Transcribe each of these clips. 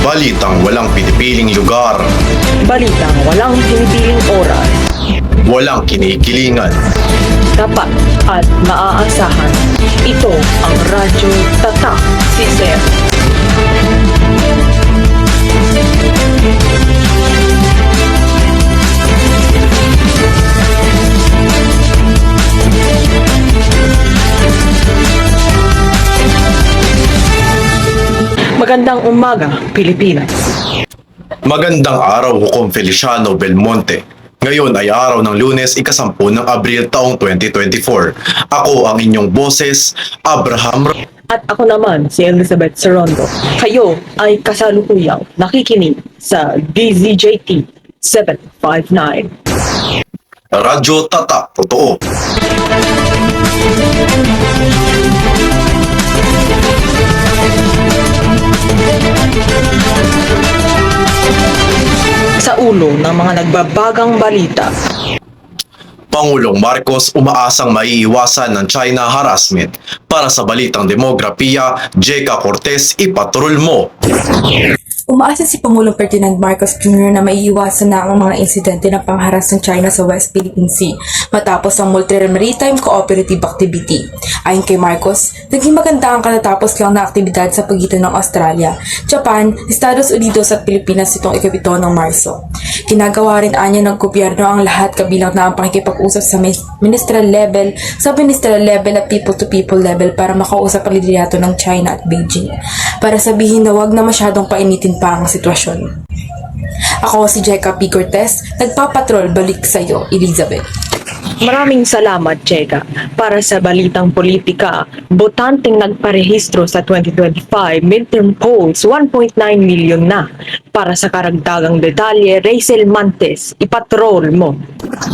Balitang walang pinipiling lugar, Balitang walang pinipiling oras, walang kinikilingan. tapat at maaasahan. Ito ang Radyo Tatak Sister. Magandang umaga, Pilipinas. Magandang araw, Hukom Feliciano Belmonte. Ngayon ay araw ng Lunes, ika-10 ng Abril taong 2024. Ako ang inyong boses, Abraham. At ako naman, si Elizabeth Serondo. Kayo ay kasalukuyang nakikinig sa DZJT 759. Radyo Tatak, totoo. Sa ulo ng mga nagbabagang balita, Pangulong Marcos umaasang maiiwasan ng China harassment. Para sa balitang demografiya, Jeka Cortez, ipatrol mo. Umaasa si Pangulong Ferdinand Marcos Jr. na maiiwasan na ang mga insidente ng pangharas ng China sa West Philippine Sea matapos ang Multi-Maritime Cooperative Activity. Ayon kay Marcos, naging maganda ang katatapos lang na aktibidad sa pagitan ng Australia, Japan, Estados Unidos at Pilipinas itong ika-7 ng Marso. Ginagawa rin anya ng gobyerno ang lahat kabilang na ang pakikipag-usap sa ministerial level at people-to-people level para makausap ang liderato ng China at Beijing para sabihin na wag na masyadong painitin pa ang sitwasyon. Ako si Jeka P. Cortez, nagpapatrol. Balik sa iyo, Elizabeth. maraming salamat, Jeka. Para sa balitang politika, botanteng nagparehistro sa 2025 midterm polls 1.9 million na. Para sa karagdagang detalye, Rachel Mantes, ipatrol mo.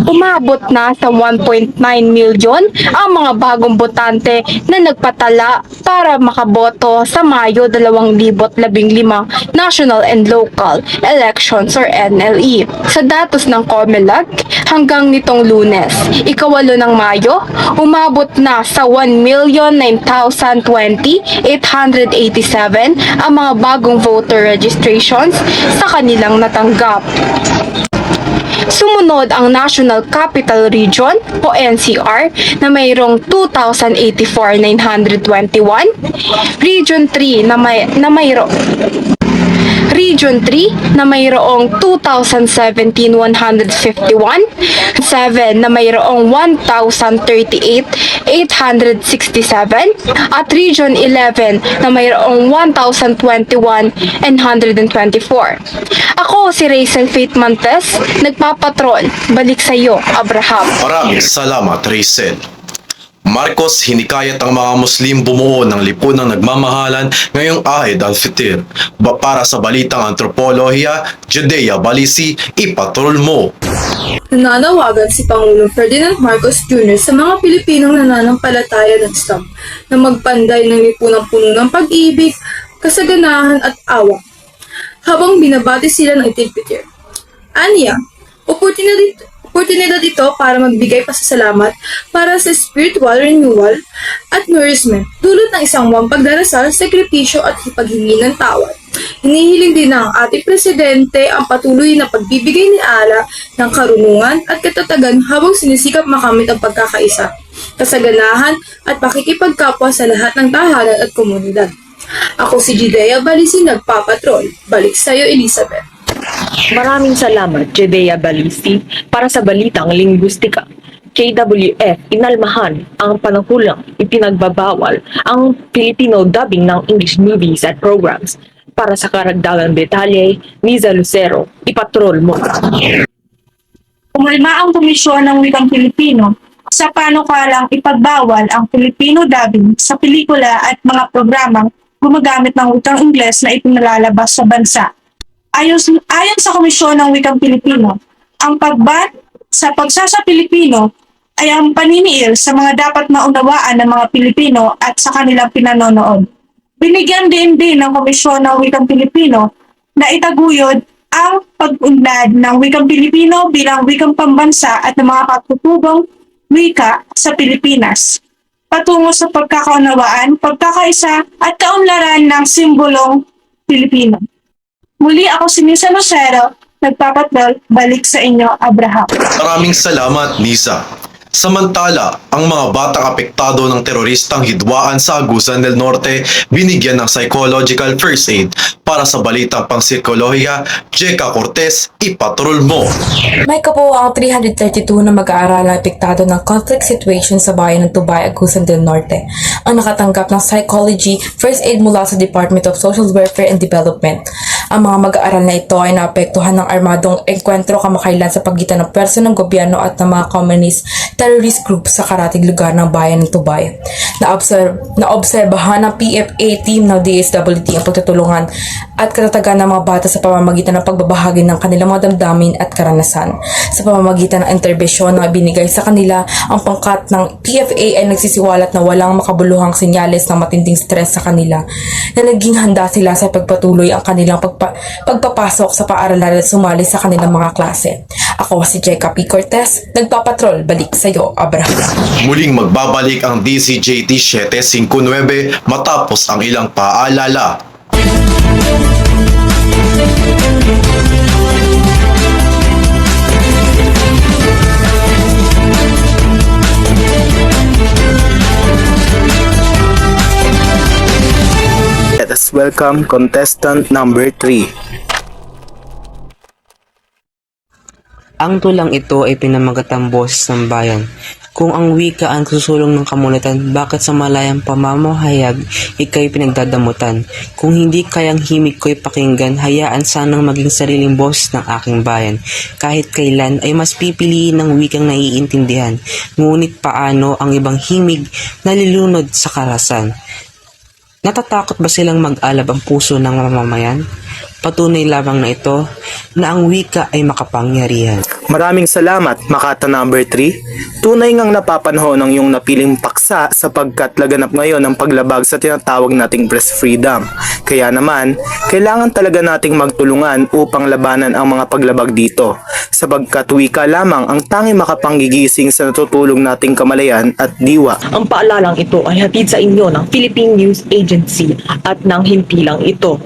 Umabot na sa 1.9 million ang mga bagong botante na nagpatala para makaboto sa Mayo 2015 National and Local Elections or NLE. Sa datos ng COMELEC, hanggang nitong Lunes, ika-8 ng Mayo, umabot na sa 1,9,020,887 ang mga bagong voter registrations sa kanilang natanggap. Sumunod ang National Capital Region o NCR na mayroong 2,084,921, Region 3 na mayroong 2,017,151, 7 na mayroong 1,038,867, at Region 11 na mayroong 1,021,124. Ako si Rachel Faith Mantes, nagpapatrol. Balik sa iyo, Abraham. Maraming salamat, Rachel. Marcos hinikayat ang mga Muslim bumuo ng lipunang nagmamahalan ngayong Eid al-Fitr. Para sa balitang antropolohiya, Judea Balisi, ipatrol mo. Nananawagan si Pangulong Ferdinand Marcos Jr. sa mga Pilipinong nananampalataya ng Islam na magpanday ng lipunang-puno ng pag-ibig, kasaganahan at awa habang binabati sila ng Eid al-Fitr. Anya, oportunidad ito para magbigay pasasalamat para sa spiritual renewal at nourishment dulot ng isang buwang pagdarasal, sakripisyo at paghingi ng tawad. Hinihiling din ng ating presidente ang patuloy na pagbibigay ni Allah ng karunungan at katatagan habang sinisikap makamit ang pagkakaisa, kasaganahan at pakikipagkapwa sa lahat ng tahanan at komunidad. Ako si Judea Balisi, nagpapatrol. Balik sa'yo, Elizabeth. Maraming salamat, Judea Balisi. Para sa balitang linguistika, KWF inalmahan ang panangkulang ipinagbabawal ang Filipino dubbing ng English movies at programs. Para sa karagdagang detalye, Niza Lucero, ipatrol mo. Pumalma ang Komisyon ng Wikang Pilipino sa panukalang ipagbawal ang Filipino dubbing sa pelikula at mga programang gumagamit ng wikang Ingles na ipinalalabas sa bansa. Ayon sa Komisyon ng Wikang Pilipino, ang pagban sa pagsasa Pilipino ay ang paniniil sa mga dapat maunawaan ng mga Pilipino at sa kanilang pinanonood. Binigyan din ng Komisyon ng Wikang Pilipino na itaguyod ang pag-unlad ng Wikang Pilipino bilang wikang pambansa at ng mga katutubong wika sa Pilipinas, patungo sa pagkakaunawaan, pagkakaisa at kaunlaran ng simbolong Pilipino. Muli ako si Nisa Lucero, nagpapatrol, balik sa inyo, Abraham. Maraming salamat, Nisa. Samantala, ang mga batang apektado ng teroristang hidwaan sa Agusan del Norte binigyan ng psychological first aid. Para sa balitang pangsikolohiya, Jeka Cortez, ipatrol mo! May kabuoang 332 na mag-aaral na apektado ng conflict situation sa bayan ng Tubay, Agusan del Norte ang nakatanggap ng psychology first aid mula sa Department of Social Welfare and Development. Ang mga mag-aaral na ito ay naapektuhan ng armadong engkwentro kamakailan sa pagitan ng pwersa ng gobyerno at ng mga communist terrorist group sa karatig lugar ng bayan ng Tubay. Naobserbahan ng PFA team ng DSWD ang pagtutulungan at katatagan ng mga bata sa pamamagitan ng pagbabahagi ng kanilang mga damdamin at karanasan. Sa pamamagitan ng interbensyon na binigay sa kanila, ang pangkat ng PFA ay nagsisiwalat na walang makabuluhang senyales ng matinding stress sa kanila, na naging handa sila sa pagpatuloy ang kanilang pagpapasok sa paaralan at sumali sa kanilang mga klase. Ako si Jeka P. Cortez, nagpapatrol, balik sa'yo, Abraham. Muling magbabalik ang DCJT 759 matapos ang ilang paalala. Let us welcome contestant number 3. Ang tulang ito ay pinamagatang boses ng bayan. Kung ang wika ang susulong ng kamulitan, bakit sa malayang pamamahayag ika'y pinagdadamutan? Kung hindi kayang himig ko'y pakinggan, hayaan sanang maging sariling boses ng aking bayan. Kahit kailan ay mas pipiliin ng wikang naiintindihan. Ngunit paano ang ibang himig nalilunod sa karasan? Natatakot ba silang mag-alab ang puso ng mamamayan? Patunay lamang na ito na ang wika ay makapangyarihan. Maraming salamat, Makata number 3. Tunay ngang napapanahon ang iyong napiling paksa sapagkat laganap ngayon ang paglabag sa tinatawag nating press freedom. Kaya naman, kailangan talaga nating magtulungan upang labanan ang mga paglabag dito. Sapagkat wika lamang ang tanging makapanggigising sa natutulong nating kamalayan at diwa. Ang paalalang ito ay hatid sa inyo ng Philippine News Agency at ng himpilang ito.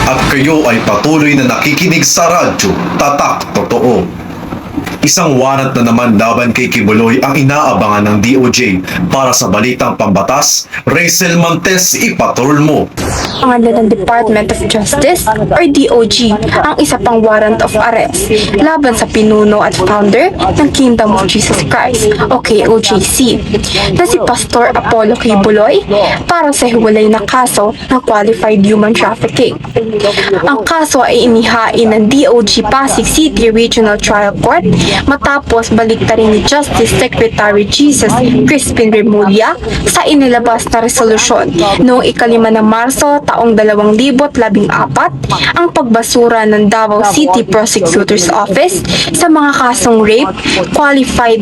At kayo ay patuloy na nakikinig sa radyo, Tatak Totoo. Isang warrant na naman laban kay Kibuloy ang inaabangan ng DOJ. Para sa balitang pambatas, Rachel Montes, ipatrol mo! Pangalan ng Department of Justice or DOJ ang isa pang warrant of arrest laban sa pinuno at founder ng Kingdom of Jesus Christ o KOJC na si Pastor Apollo Kibuloy para sa hiwalay na kaso ng qualified human trafficking. Ang kaso ay inihain ng DOJ Pasig City Regional Trial Court matapos baliktarin ni Justice Secretary Jesus Crispin Remulla sa inilabas na resolusyon noong 5 ng Marso taong 2014 ang pagbasura ng Davao City Prosecutor's Office sa mga kasong rape, qualified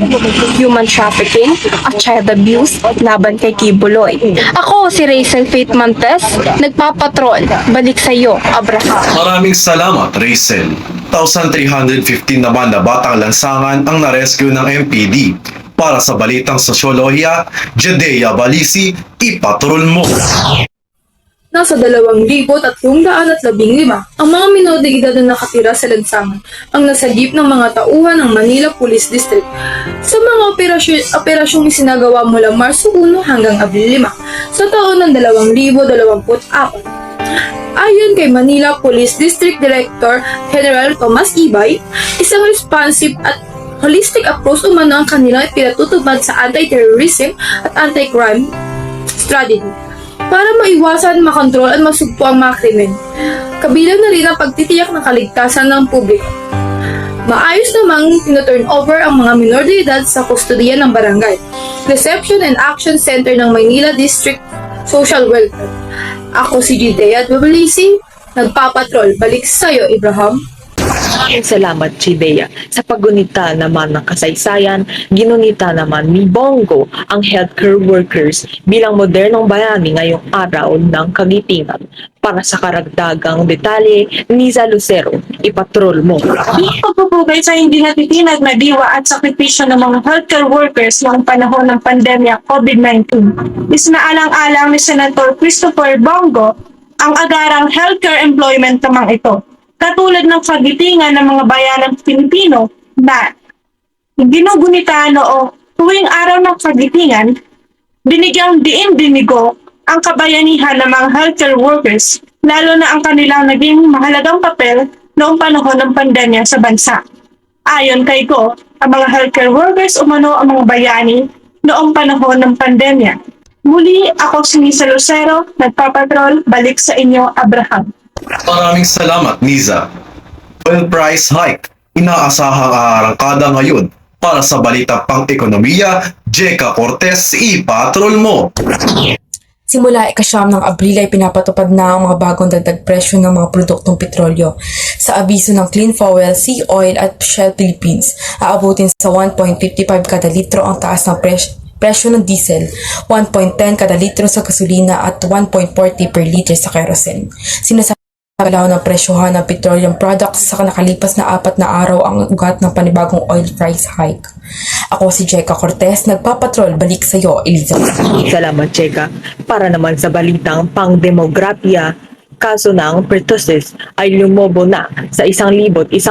human trafficking at child abuse laban kay Kibuloy. Ako si Rachel Faith Montes, nagpapatrol, balik sa iyo, Abraham. Maraming salamat, Rachel. 1,315 naman na batang lansangan ang narescue ng MPD. Para sa balitang sosyolohiya, Jedea Balisi, ipatrol mo! Nasa 2,315 ang mga minor de edad na nakatira sa lansangan ang nasa jeep ng mga tauhan ng Manila Police District sa mga operasyong isinagawa mula Marso 1 hanggang Abril 5 sa taon ng 2024. Ayon kay Manila Police District Director General Tomas Ibay, isang responsive at holistic approach umano ang kanilang pinatutupad sa anti-terrorism at anti-crime strategy para maiwasan, makontrol at masugpo ang mga krimen. Kabilang na rin ang pagtitiyak ng kaligtasan ng publiko. Maayos namang tino-turn over ang mga minor de edad sa kustodiya ng barangay, Reception and Action Center ng Maynila District Social Welfare. Ako si Jedea Balisi, nagpapatrol. Balik sa'yo, Abraham. Maraming salamat, Chidea. Sa paggunita naman ng kasaysayan, ginunita naman ni Bongo ang healthcare workers bilang modernong bayani ngayong araw ng kagitingan. Para sa karagdagang detalye, Niza Lucero, ipatrol mo. Pagpupugay sa hindi natitinag na diwa at sakripisyo ng mga healthcare workers noong panahon ng pandemya COVID-19. Isinaalang-alang ni Senator Christopher Bongo ang agarang healthcare employment namang ito, katulad ng kagitingan ng mga bayanang Pilipino na ginugunita noong tuwing araw ng kagitingan, binigyang diin-dinigo ang kabayanihan ng mga healthcare workers, lalo na ang kanilang naging mahalagang papel noong panahon ng pandemya sa bansa. Ayon kay Go, ang mga healthcare workers umano ang mga bayani noong panahon ng pandemya. Muli, ako si Nisa Lucero, nagpapatrol, balik sa inyo, Abraham. Maraming salamat, Niza. Oil price hike. Inaasahang aarangkada ngayon. Para sa balita pang ekonomiya, Jeka Cortez, ipatrol mo. Simula ika-9 ng Abril ay pinapatupad na ang mga bagong dagdag presyo ng mga produktong petrolyo. Sa abiso ng Clean Fuel, Sea Oil at Shell Philippines, aabutin sa 1.55 kada litro ang taas ng presyo ng diesel, 1.10 kada litro sa gasolina at 1.40 per liter sa kerosene. Sinasagalaw ng presyohan ng petroleum products sa nakalipas na 4 na araw ang ugat ng panibagong oil price hike. Ako si Jeka Cortez, nagpapatrol, balik sa iyo, Elizabeth. Salamat, Cheka. Para naman sa balitang pang-demografiya, kaso ng pertussis ay lumobo na sa 1,112.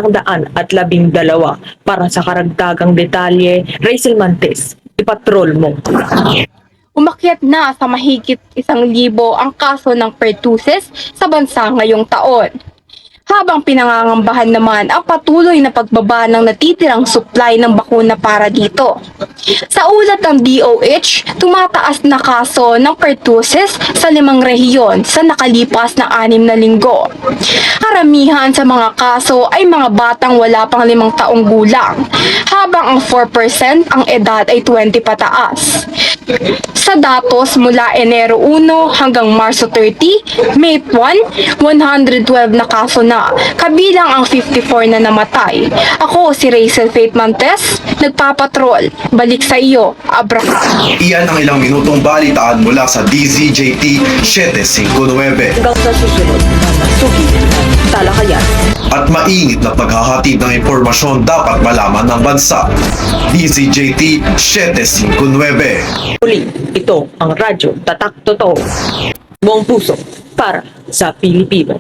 Para sa karagdagang detalye, Rachel Mantes, ipatrol mo. Umakyat na sa mahigit 1,000 ang kaso ng pertussis sa bansa ngayong taon. Habang pinangangambahan naman ang patuloy na pagbaba ng natitirang supply ng bakuna para dito. Sa ulat ng DOH, tumataas na kaso ng pertussis sa 5 rehiyon sa nakalipas na 6 na linggo. Karamihan sa mga kaso ay mga batang wala pang 5 taong gulang, habang ang 4% ang edad ay 20 pataas. Sa datos mula Enero 1 hanggang Marso 30, May 1, 112 na kaso na, kabilang ang 54 na namatay. Ako si Rachel Faith Mantes, nagpapatrol. Balik sa iyo, Abraham. Iyan ang ilang minutong balitaan mula sa DZJT 759. Hanggang sa susunod na masuki ng talakayan. At mainit na paghahatid ng impormasyon dapat malaman ng bansa. DZJT 759. Muli, ito ang Radyo Tatak Totoo. Buong puso para sa Pilipino.